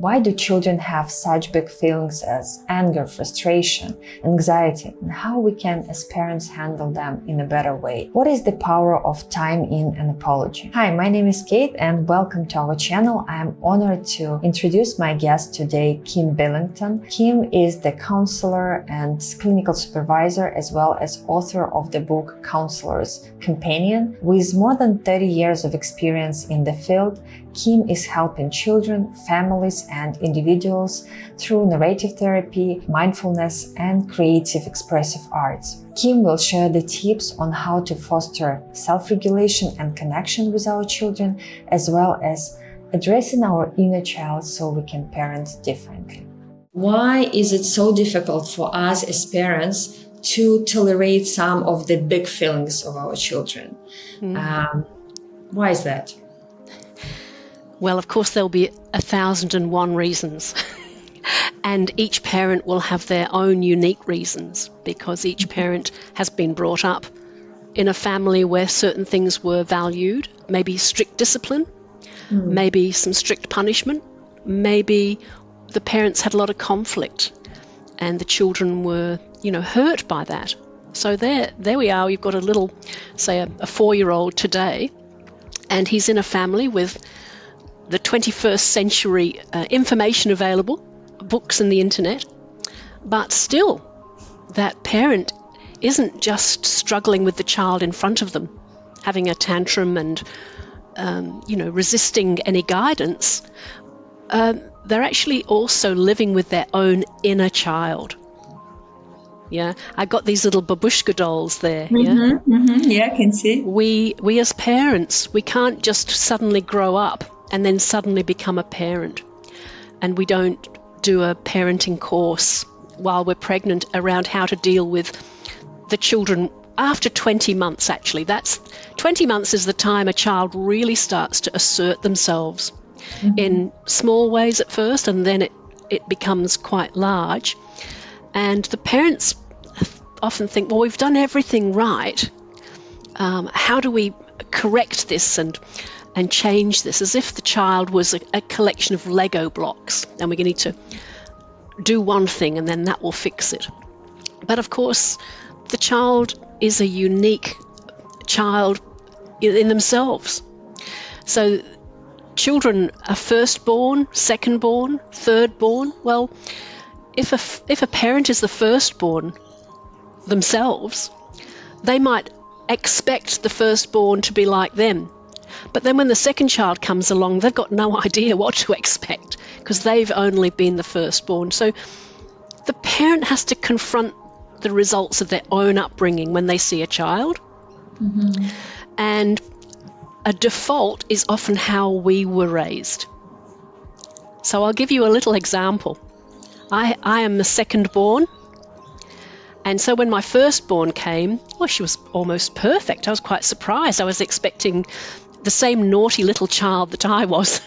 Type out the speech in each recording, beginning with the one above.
Why do children have such big feelings as anger, frustration, anxiety, and how we can as parents handle them in a better way? What is the power of time in an apology? Hi, my name is Kate and welcome to our channel. I am honored to introduce my guest today, Kim Billington. Kim is the counselor and clinical supervisor as well as author of the book Counselor's Companion. With more than 30 years of experience in the field, Kim is helping children, families, and individuals through narrative therapy, mindfulness, and creative expressive arts. Kim will share the tips on how to foster self-regulation and connection with our children, as well as addressing our inner child so we can parent differently. Why is it so difficult for us as parents to tolerate some of the big feelings of our children? Why is that? Well, of course, there'll be 1,001 reasons. And each parent will have their own unique reasons because each parent has been brought up in a family where certain things were valued, maybe strict discipline, maybe some strict punishment, maybe the parents had a lot of conflict and the children were, hurt by that. So there we are. You've got a little, say, a 4-year-old today, and he's in a family with the 21st century information available, books and the internet, but still that parent isn't just struggling with the child in front of them, having a tantrum and, resisting any guidance. They're actually also living with their own inner child. Yeah, I got these little babushka dolls there. Yeah, I can see. We as parents, we can't just suddenly grow up and then suddenly become a parent. And we don't do a parenting course while we're pregnant around how to deal with the children after 20 months, actually. 20 months is the time a child really starts to assert themselves in small ways at first, and then it becomes quite large. And the parents often think, well, we've done everything right. How do we correct this and change this, as if the child was a collection of Lego blocks and we're going to need to do one thing and then that will fix it. But of course, the child is a unique child in themselves. So children are firstborn, secondborn, thirdborn. Well, if a parent is the firstborn themselves, they might expect the firstborn to be like them. But then when the second child comes along, they've got no idea what to expect because they've only been the firstborn. So the parent has to confront the results of their own upbringing when they see a child. And a default is often how we were raised. So I'll give you a little example. I am the second-born. And so when my firstborn came, well, she was almost perfect. I was quite surprised. I was expecting the same naughty little child that I was.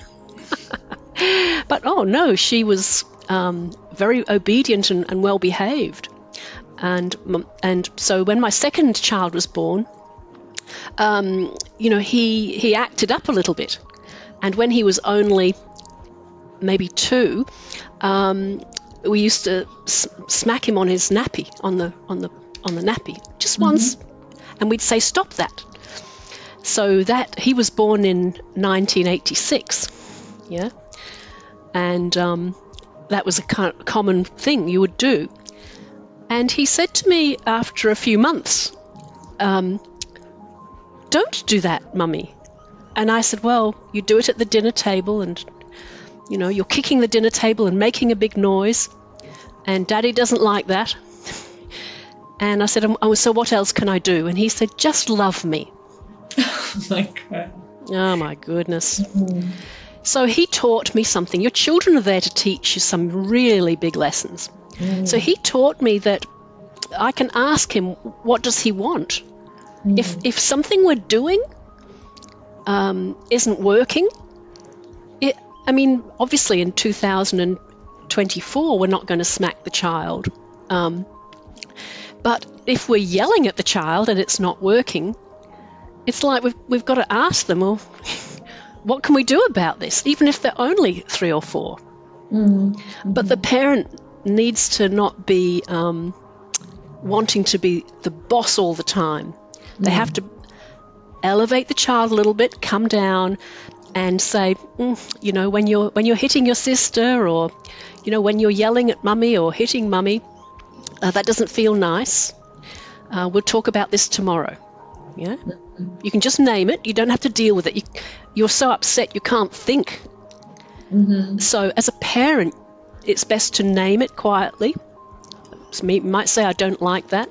But oh no, she was very obedient and well behaved. And so when my second child was born, he acted up a little bit. And when he was only maybe 2, we used to smack him on his nappy, on the nappy, just once, and we'd say, "Stop that." So that he was born in 1986, yeah, and that was a common thing you would do. And he said to me after a few months, "Don't do that, Mummy." And I said, "Well, you do it at the dinner table, and you're kicking the dinner table and making a big noise, and Daddy doesn't like that." And I said, "Oh, so what else can I do?" And he said, "Just love me." Oh my God. Oh my goodness. So he taught me something. Your children are there to teach you some really big lessons. So he taught me that I can ask him, what does he want? If something we're doing isn't working, obviously in 2024 we're not going to smack the child. But if we're yelling at the child and it's not working, it's like we've got to ask them, well, what can we do about this, even if they're only 3 or 4? But the parent needs to not be wanting to be the boss all the time. They have to elevate the child a little bit, come down and say, when you're hitting your sister, or when you're yelling at mummy or hitting mummy, that doesn't feel nice. We'll talk about this tomorrow. Yeah, you can just name it. You don't have to deal with it. You're so upset you can't think. So as a parent, it's best to name it quietly. So you might say, I don't like that.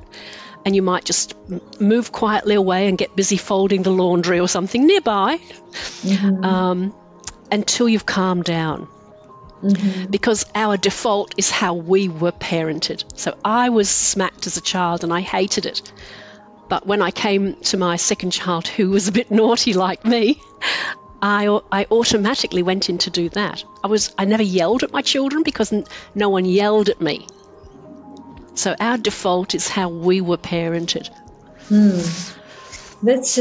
And you might just move quietly away and get busy folding the laundry or something nearby until you've calmed down. Because our default is how we were parented. So I was smacked as a child and I hated it. But when I came to my second child, who was a bit naughty like me, I automatically went in to do that. I never yelled at my children because no one yelled at me. So our default is how we were parented. That's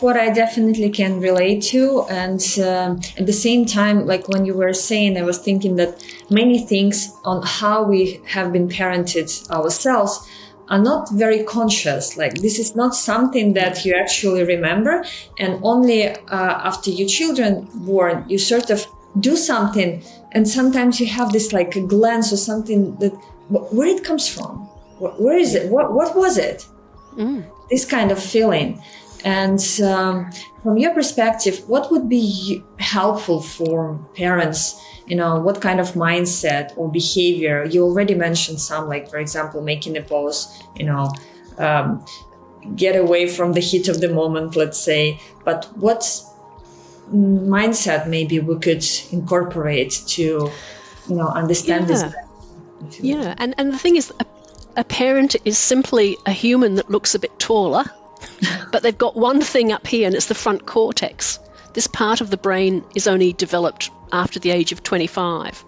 what I definitely can relate to. And at the same time, like when you were saying, I was thinking that many things on how we have been parented ourselves are not very conscious. Like this is not something that you actually remember. And only after your children born, you sort of do something. And sometimes you have this like a glance or something that, where it comes from? Where is it? What was it? This kind of feeling. And from your perspective, what would be helpful for parents? What kind of mindset or behavior? You already mentioned some, like, for example, making a pause, get away from the heat of the moment, let's say. But what mindset maybe we could incorporate to, understand this? Yeah, and the thing is, a parent is simply a human that looks a bit taller, but they've got one thing up here, and it's the front cortex. This part of the brain is only developed after the age of 25.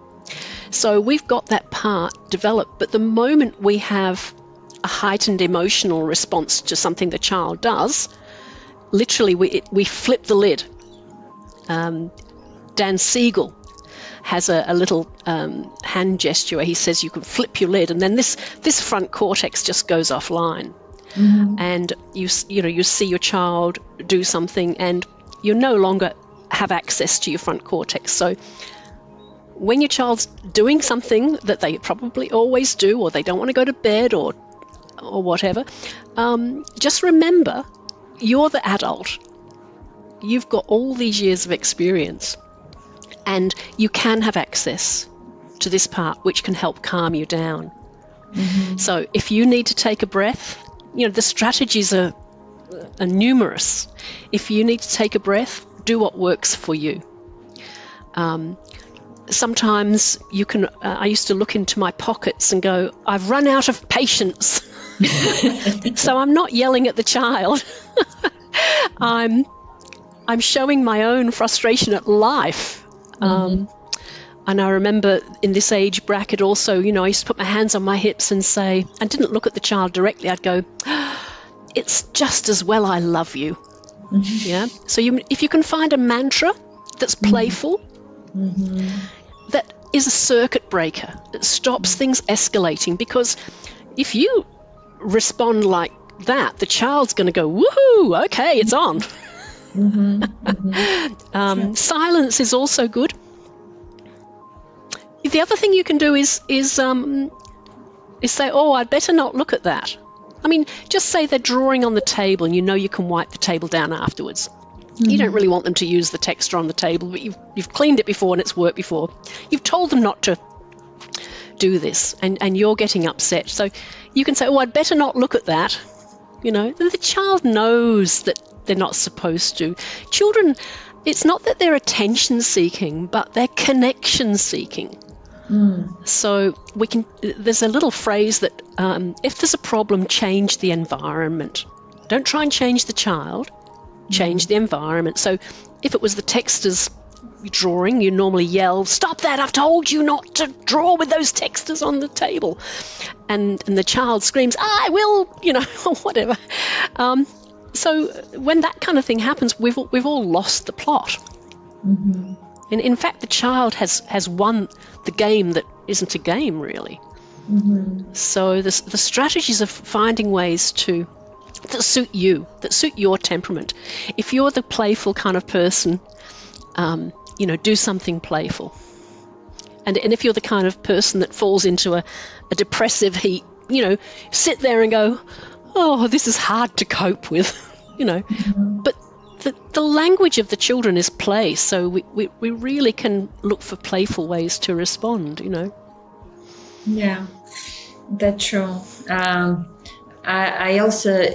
So we've got that part developed, but the moment we have a heightened emotional response to something the child does, literally we flip the lid. Dan Siegel has a little hand gesture where he says you can flip your lid, and then this front cortex just goes offline. And you see your child do something, and you no longer have access to your front cortex. So when your child's doing something that they probably always do, or they don't want to go to bed, or whatever, just remember you're the adult. You've got all these years of experience. And you can have access to this part, which can help calm you down. So if you need to take a breath, the strategies are numerous. If you need to take a breath, do what works for you. Sometimes you can, I used to look into my pockets and go, I've run out of patience. So I'm not yelling at the child. I'm showing my own frustration at life. And I remember in this age bracket also, I used to put my hands on my hips and say, I didn't look at the child directly. I'd go, it's just as well I love you. Yeah. So if you can find a mantra that's playful, that is a circuit breaker. It stops things escalating, because if you respond like that, the child's going to go, woohoo, okay, it's on. Silence is also good. The other thing you can do is say, oh, I'd better not look at that. I mean, just say they're drawing on the table and you can wipe the table down afterwards. You don't really want them to use the texture on the table, but you've cleaned it before and it's worked before. You've told them not to do this, and you're getting upset. So you can say, oh, I'd better not look at that. The child knows that they're not supposed to. Children, it's not that they're attention seeking, but they're connection seeking. So there's a little phrase that if there's a problem, change the environment. Don't try and change the child, change the environment. So if it was the texters drawing, you normally yell, stop that, I've told you not to draw with those texters on the table. And the child screams, I will, or whatever. So when that kind of thing happens, we've all lost the plot. And in fact, the child has won the game that isn't a game, really. So the strategies of finding ways that suit you, that suit your temperament. If you're the playful kind of person, do something playful. And if you're the kind of person that falls into a depressive heat, sit there and go, oh, this is hard to cope with, But the language of the children is play, so we really can look for playful ways to respond, Yeah, that's true. I also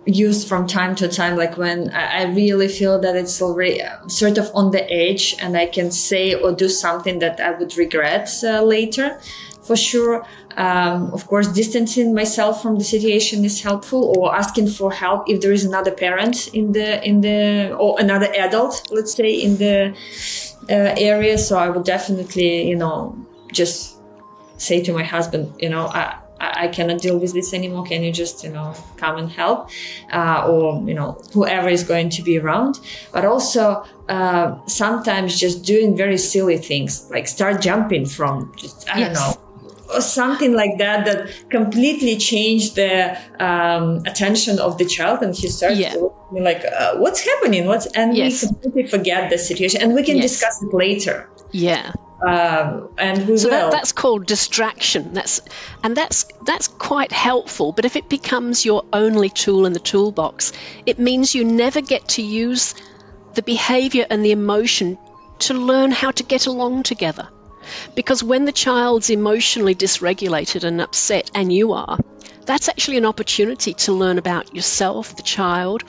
use from time to time, like when I really feel that it's already sort of on the edge and I can say or do something that I would regret later, for sure. Of course, distancing myself from the situation is helpful, or asking for help if there is another parent in the or another adult, let's say, in the area. So I would definitely, just say to my husband, I cannot deal with this anymore. Can you just, come and help? Or, whoever is going to be around. But also sometimes just doing very silly things, like start jumping from just, I don't know, or something like that completely changed the attention of the child. And he starts to look at me like, what's happening? We completely forget the situation, and we can discuss it later. Yeah. And we so will. That's called distraction. That's quite helpful. But if it becomes your only tool in the toolbox, it means you never get to use the behavior and the emotion to learn how to get along together. Because when the child's emotionally dysregulated and upset, and you are, that's actually an opportunity to learn about yourself, the child.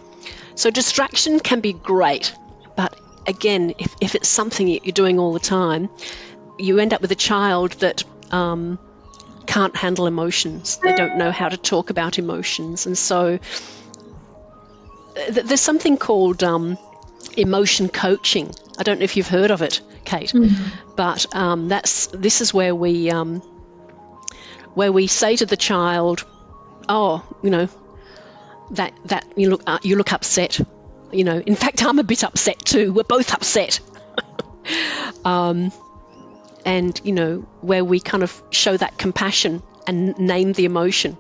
So distraction can be great, but again, if it's something that you're doing all the time, you end up with a child that can't handle emotions. They don't know how to talk about emotions. And so there's something called emotion coaching. I don't know if you've heard of it, Kate, but this is where we say to the child, oh, that you look upset. In fact, I'm a bit upset too. We're both upset. And, where we kind of show that compassion and name the emotion.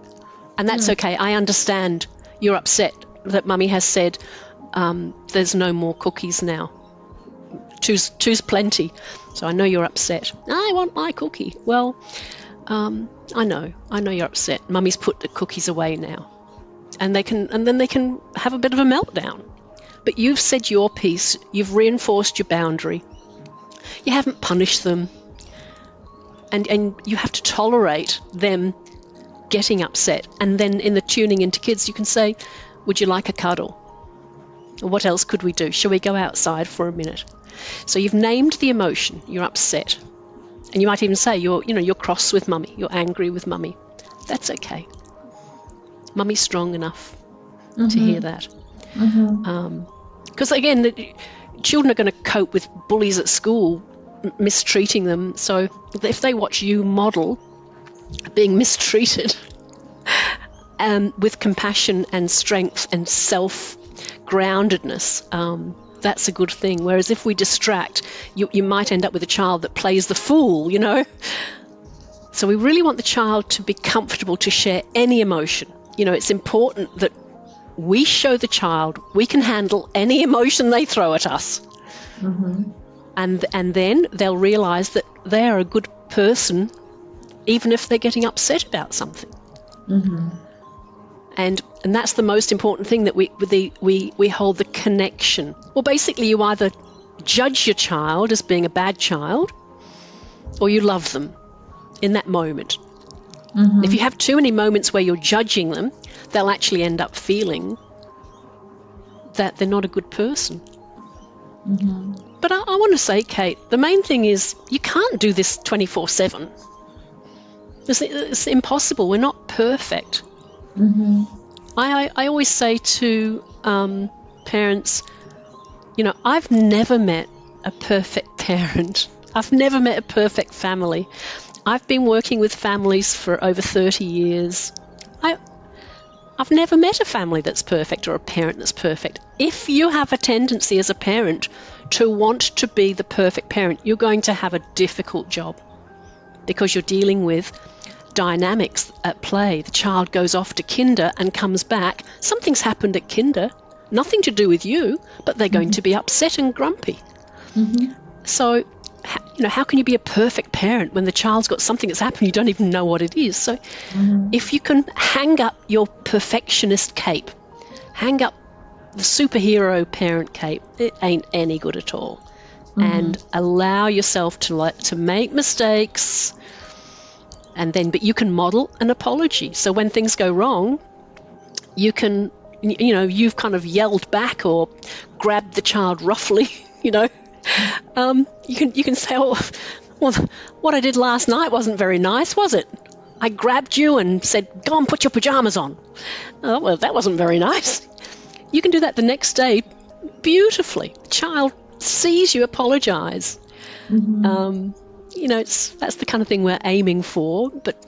And that's okay. I understand you're upset that Mummy has said there's no more cookies now. Two's plenty. So I know you're upset. I want my cookie. Well, I know you're upset. Mummy's put the cookies away now. And then they can have a bit of a meltdown. But you've said your piece, you've reinforced your boundary, you haven't punished them, and you have to tolerate them getting upset. And then in the tuning into kids, you can say, would you like a cuddle? Or what else could we do? Shall we go outside for a minute? So you've named the emotion, you're upset. And you might even say you're cross with Mummy, you're angry with Mummy. That's okay. Mummy's strong enough to hear that. Because again, the children are going to cope with bullies at school mistreating them. So if they watch you model being mistreated with compassion and strength and self-groundedness, that's a good thing. Whereas if we distract, you might end up with a child that plays the fool, So we really want the child to be comfortable to share any emotion. It's important that we show the child we can handle any emotion they throw at us. And then they'll realize that they are a good person even if they're getting upset about something. And that's the most important thing, that we hold the connection. Well, basically you either judge your child as being a bad child or you love them in that moment. If you have too many moments where you're judging them, they'll actually end up feeling that they're not a good person. But I want to say, Kate, the main thing is you can't do this 24/7. It's impossible. We're not perfect. I always say to parents, I've never met a perfect parent. I've never met a perfect family. I've been working with families for over 30 years. I've never met a family that's perfect or a parent that's perfect. If you have a tendency as a parent to want to be the perfect parent, you're going to have a difficult job because you're dealing with dynamics at play. The child goes off to kinder and comes back. Something's happened at kinder, nothing to do with you, but they're going to be upset and grumpy. So, how can you be a perfect parent when the child's got something that's happened, you don't even know what it is? So if you can hang up your perfectionist cape, hang up the superhero parent cape, it ain't any good at all. And allow yourself to make mistakes, but you can model an apology. So when things go wrong, you can, you've kind of yelled back or grabbed the child roughly, you can say, well, what I did last night wasn't very nice, was it? I grabbed you and said, go and put your pajamas on. Oh, well, that wasn't very nice. You can do that the next day beautifully. The child sees you apologize. That's the kind of thing we're aiming for. But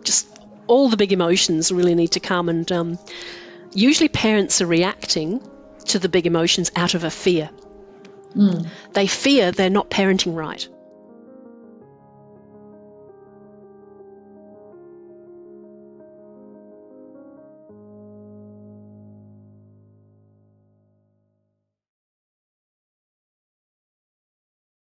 just all the big emotions really need to come. And usually parents are reacting to the big emotions out of a fear. They fear they're not parenting right.